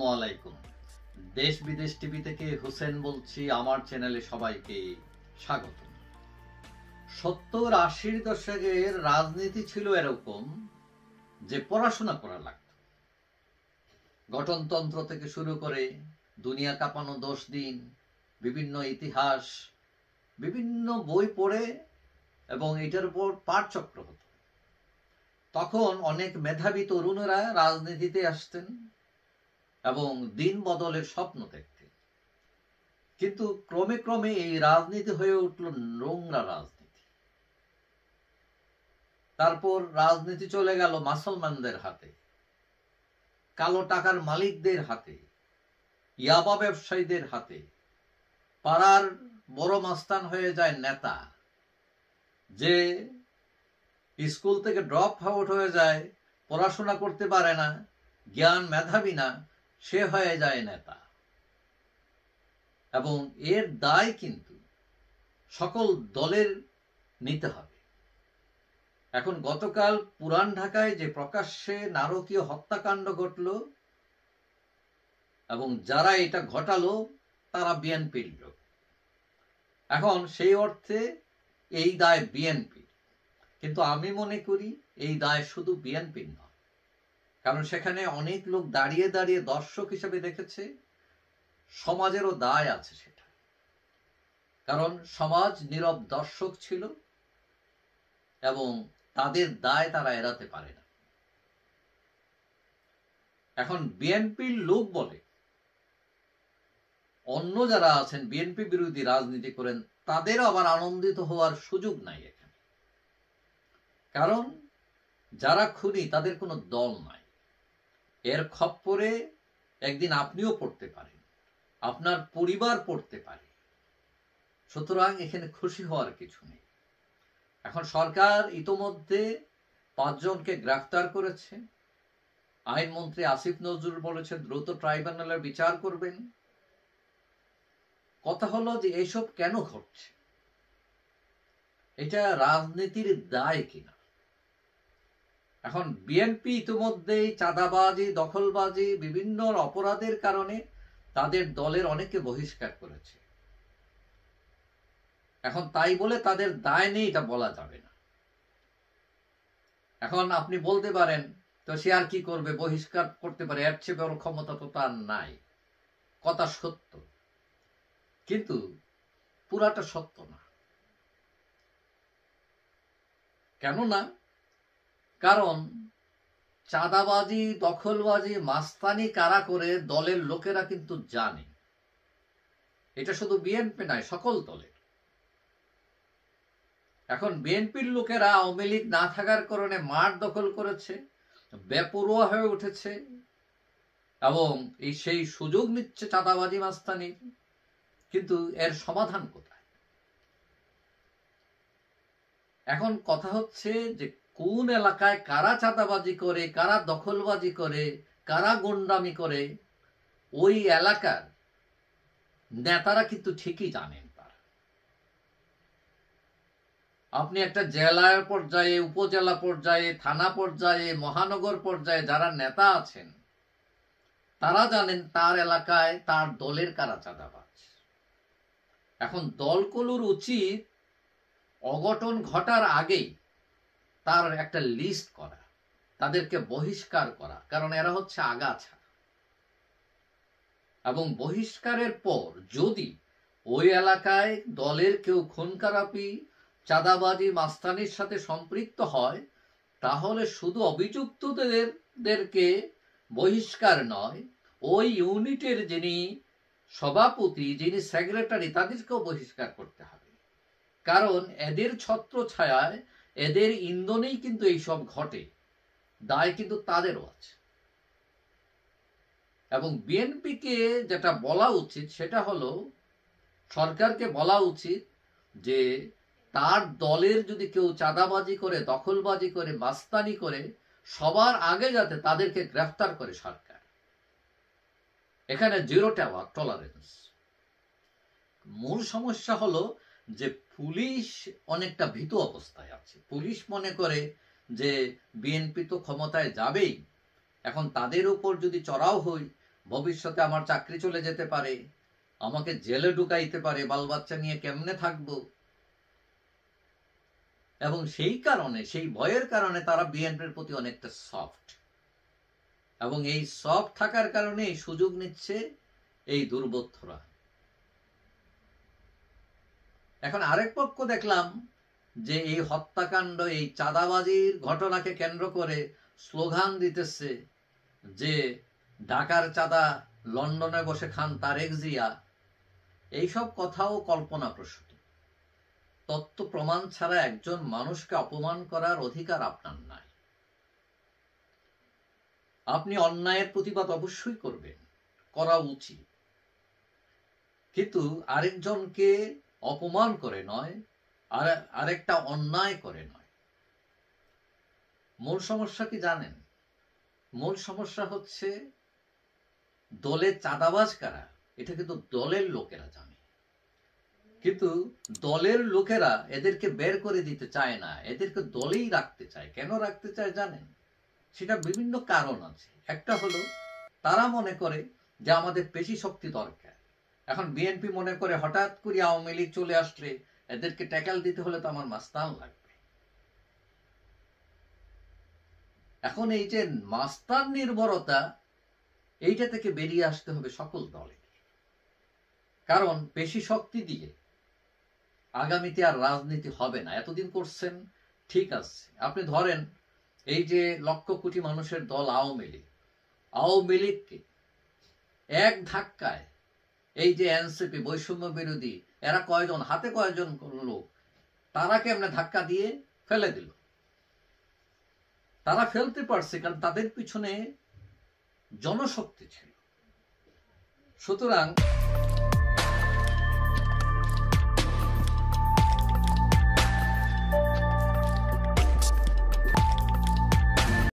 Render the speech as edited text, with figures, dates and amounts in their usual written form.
আসসালামু আলাইকুম। দেশ বিদেশ টিভি থেকে হোসেন বলছি। আমার চ্যানেলে সবাইকে স্বাগত। 70-80 দশকের রাজনীতি ছিল এরকম যে পড়াশোনা করা লাগত। গঠনতন্ত্র থেকে শুরু করে দুনিয়া কাঁপানো 10 দিন, বিভিন্ন ইতিহাস, বিভিন্ন বই পড়ে এবং এটার উপর পাঠচক্র হতো। তখন অনেক মেধাবী তরুণেরা রাজনীতিতে আসতেন এবং দিন বদলের স্বপ্ন দেখতেন। কিন্তু ক্রমে ক্রমে এই রাজনীতি হয়ে উঠল নোংরা রাজনীতি। তারপর রাজনীতি চলে গেল মুসলমানদের হাতে, কালো টাকার মালিকদের হাতে, ইয়াবা ব্যবসায়ীদের হাতে। পাড়ার বড় মাস্তান হয়ে যায় নেতা, যে স্কুল থেকে ড্রপ আউট হয়ে যায়, পড়াশোনা করতে পারে না, জ্ঞান মেধাবী না, সে হয়ে যায় নেতা। এবং এর দায় কিন্তু সকল দলের নিতে হবে। এখন গতকাল পুরান ঢাকায় যে প্রকাশ্যে নারকীয় হত্যাকাণ্ড ঘটল, এবং যারা এটা ঘটালো তারা বিএনপির লোক। এখন সেই অর্থে এই দায় বিএনপির, কিন্তু আমি মনে করি এই দায় শুধু বিএনপির নয়। কারণ সেখানে অনেক লোক দাঁড়িয়ে দাঁড়িয়ে দর্শক হিসেবে দেখেছে, সমাজেরও দায় আছে সেটা। কারণ সমাজ নীরব দর্শক ছিল এবং তাদের দায় তারা এড়াতে পারে না। এখন বিএনপির লোক বলে অন্য যারা আছেন বিএনপি বিরোধী রাজনীতি করেন, তাদেরও আবার আনন্দিত হওয়ার সুযোগ নাই এখানে। কারণ যারা খুনি তাদের কোনো দল নাই। এর খপ্পরে একদিন আপনিও পড়তে পারেন, আপনার পরিবার পড়তে পারে। সুতরাং এখানে খুশি হওয়ার কিছু নেই। এখন সরকার ইতোমধ্যে 5 জনকে গ্রেফতার করেছে। আইনমন্ত্রী আসিফ নজরুল বলেছেন দ্রুত ট্রাইব্যুনালের বিচার করবেন। কথা হলো যে এইসব কেন ঘটছে, এটা রাজনীতির দায় কিনা। এখন বিএনপি ইতিমধ্যেই চাঁদাবাজি, দখলবাজি, বিভিন্ন অপরাধের কারণে তাদের দলের অনেকে বহিষ্কার করেছে। এখন তাই বলে তাদের দায় নেই এটা বলা যাবে না। এখন আপনি বলতে পারেন তো সে আর কি করবে, বহিষ্কার করতে পারে, এর চেয়ে বড় ক্ষমতা তো তার নাই। কথা সত্য, কিন্তু পুরাটা সত্য না। কেননা কারণ চাঁদাবাজি, দখলবাজি, মাস্তানি কারা করে দলের লোকেরা কিন্তু জানে। এটা শুধু বিএনপি নয়, সকল দলের। এখন বিএনপির লোকেরা আওয়ামী লীগ না থাকার কারণে মাঠ দখল করেছে, বেপরোয়া হয়ে উঠেছে এবং সেই সুযোগ নিচ্ছে চাঁদাবাজি, মাস্তানির। কিন্তু এর সমাধান কোথায়? এখন কথা হচ্ছে যে কোন এলাকায় কারা চাঁদাবাজি করে, কারা দখলবাজি করে, কারা গুন্ডামি করে, ওই এলাকার নেতারা কিন্তু ঠিকই জানেন। আপনি একটা জেলার পর্যায়ে, উপজেলা পর্যায়ে, থানা পর্যায়ে, মহানগর পর্যায়ে যারা নেতা আছেন তারা জানেন তার এলাকায় তার দলের কারা চাঁদাবাজ। এখন দলগুলোর উচিত অঘটন ঘটার আগেই তার একটা লিস্ট করা, তাদেরকে বহিষ্কার করা। কারণ এরা হচ্ছে আগাছা। এবং বহিষ্কারের পর যদি ওই এলাকায় দলের কেউ খুন খারাপি, চাঁদাবাজি, মাস্তানির সাথে সম্পৃক্ত হয়, তাহলে শুধু অভিযুক্তদেরকে বহিষ্কার নয়, ওই ইউনিটের যিনি সভাপতি, যিনি সেক্রেটারি, তাদেরকেও বহিষ্কার করতে হবে। কারণ এদের ছত্র ছায়ায়, এদের ইন্ধনেই কিন্তু এইসব ঘটে। দায় কিন্তু তাদেরও আছে। এবং বিএনপিকে যেটা বলা উচিত সেটা হলো, সরকারকে বলা উচিত যে তার দলের যদি কেউ চাঁদাবাজি করে, দখলবাজি করে, মাস্তানি করে, সবার আগে যাতে তাদেরকে গ্রেফতার করে সরকার। এখানে জিরো টলারেন্স। মূল সমস্যা হলো যে পুলিশ অনেকটা ভীতু অবস্থায় আছে। পুলিশ মনে করে যে বিএনপি তো ক্ষমতায় যাবেই, এখন তাদের উপর যদি চড়াও হই ভবিষ্যতে আমার চাকরি চলে যেতে পারে, আমাকে জেলে ঢুকাইতে পারে, বাল বাচ্চা নিয়ে কেমনে থাকবো। এবং সেই কারণে, সেই ভয়ের কারণে তারা বিএনপির প্রতি অনেকটা সফট, এবং এই সফট থাকার কারণে এই সুযোগ নিচ্ছে এই দুর্বৃত্তরা। এখন আরেক পক্ষ দেখলাম যে এই হত্যাকাণ্ড, এই চাঁদাবাজির ঘটনাকে কেন্দ্র করে স্লোগান দিতেছে যে ঢাকার চাঁদা লন্ডনে বসে খান তারেক জিয়া। এইসব কথাও কল্পনাপ্রসূত। তথ্য প্রমাণ ছাড়া একজন মানুষকে অপমান করার অধিকার আপনার নাই। আপনি অন্যায়ের প্রতিবাদ অবশ্যই করবেন, করা উচিত, কিন্তু আরেকজনকে অপমান করে নয়, আরেকটা অন্যায় করে নয়। মূল সমস্যা কি জানেন? মূল সমস্যা হচ্ছে দলের চাঁদাবাজ কারা, এটা কিন্তু দলের লোকেরা জানে, কিন্তু দলের লোকেরা এদেরকে বের করে দিতে চায় না, এদেরকে দলেই রাখতে চায়। কেন রাখতে চায় জানেন? সেটা বিভিন্ন কারণ আছে। একটা হলো তারা মনে করে যে আমাদের পেশি শক্তি দরকার। এখন বিএনপি মনে করে হঠাৎ করে আওয়ামী লীগ চলে আসলে এদেরকে ট্যাকেল দিতে হলে তো আমার মাস্তান লাগবে। এখন এই যে মাস্তান নির্ভরতা, এইটা থেকে বেরিয়ে আসতে হবে সকল দলের। কারণ পেশি শক্তি দিয়ে আগামীতে আর রাজনীতি হবে না। এতদিন করছেন, ঠিক আছে, আপনি ধরেন এই যে লক্ষ কোটি মানুষের দল আওয়ামী লীগকে এক ধাক্কায় এই যে এনসিপি বৈষম্য বিরোধী, এরা কয়জন, হাতে কয়জন লোক, তারা কেমনে ধাক্কা দিয়ে ফেলে দিল। তারা ফেলতে পারছে কারণ তাদের পিছনে জনশক্তি ছিল। সুতরাং